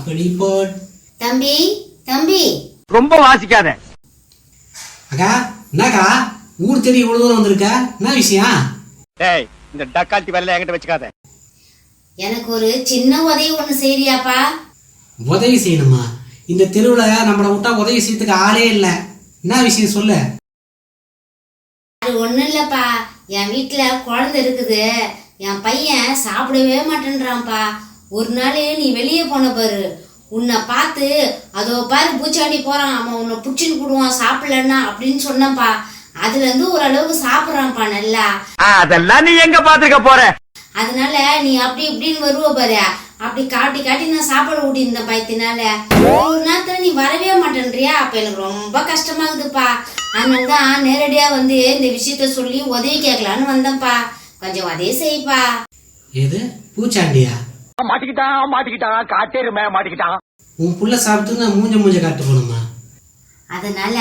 அப்படி போட். தம்பி தம்பி ரொம்ப வாசிக்காத. அக்கா என்னக்கா ஊர் தேடி இவ்வளவு தூரம் வந்திருக்க, என்ன விஷயம்? டேய், இந்த டக்கால்ட்டி வேலையில என்கிட்ட வச்சுக்காத. எனக்கு ஒரு சின்ன உதவி ஒண்ணு செய்யறியாப்பா? உதவி செய்யணுமா? இந்த தெருவுல நம்மள விட்டா உதவி செய்யறதுக்கு ஆளே இல்ல. என்ன விஷயம் சொல்லு. அது ஒண்ணும் இல்லப்பா, என் வீட்டுல குழந்தை இருக்குது. என் பையன் சாப்பிடவே மாட்டேன்றான்ப்பா. ஒரு நாள் நீ வெளியே போன பாரு, உன்னை பார்த்து அதோ பாரு பூச்சாண்டி போறான், அவன் உன்னை புடிச்சுன்னு கூடுவான் சாப்பிடலன்னா அப்படின்னு சொன்னப்பா. அதுல இருந்து ஓரளவுக்கு சாப்பிடுறான்ப்பா நல்லா. அதெல்லாம் நீ எங்க பாத்துக்க போற? அதனால நீ அப்படி இப்படின்னு வருவ பாரு, அப்படி காட்டி காட்டி நான் சாப்பாடு ஊட்டி இருந்தேன் பயத்தினால. ஒரு நேரத்துல நீ வரவே மாட்டேன்றியா, அப்ப எனக்கு ரொம்ப கஷ்டமாகுதுப்பா. அதனாலதான் நேரடியா வந்து இந்த விஷயத்த சொல்லி உதவி கேட்கலான்னு வந்தேன்ப்பா. கொஞ்சம் உதவி செய்ப்பா. எது பூச்சாண்டியா? மாட்டிக்கிட்டான் காட்டேருமே மாட்டிக்கிட்டான். உன் புள்ள சாப்பிட்டு நான் மூஞ்ச காட்டு போகணுமா? அதனால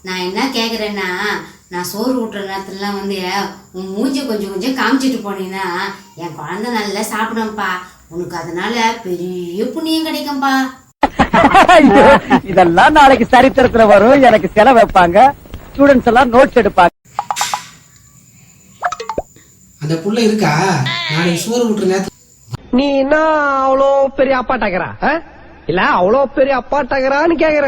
நான் என்ன கேக்குறேன்னா, நான் சோறு ஊட்டுற நேரத்துலலாம் வந்து உன் மூஞ்சி கொஞ்சம் கொஞ்சம் காமிச்சிட்டு போனீங்கன்னா என் குழந்தை நல்லா சாப்பிடும்ப்பா. உனக்கு அதனால பெரிய புண்ணியம் கிடைக்கும்பா. இதெல்லாம் நாளைக்கு சரித்திரத்துல வரும். எனக்கு செலவு வைப்பாங்க, ஸ்டூடெண்ட்ஸ் எல்லாம் நோட்ஸ் எடுப்பாங்க. அந்த புள்ள இருக்கா? நாளைக்கு சோறு ஊட்டுற நேரத்துல நீ என்ன அவ்வளோ பெரிய அப்பாட்டாக்குறா இல்ல, அவ்வளோ பெரிய அப்பாட்டாக்குறான்னு கேக்குற.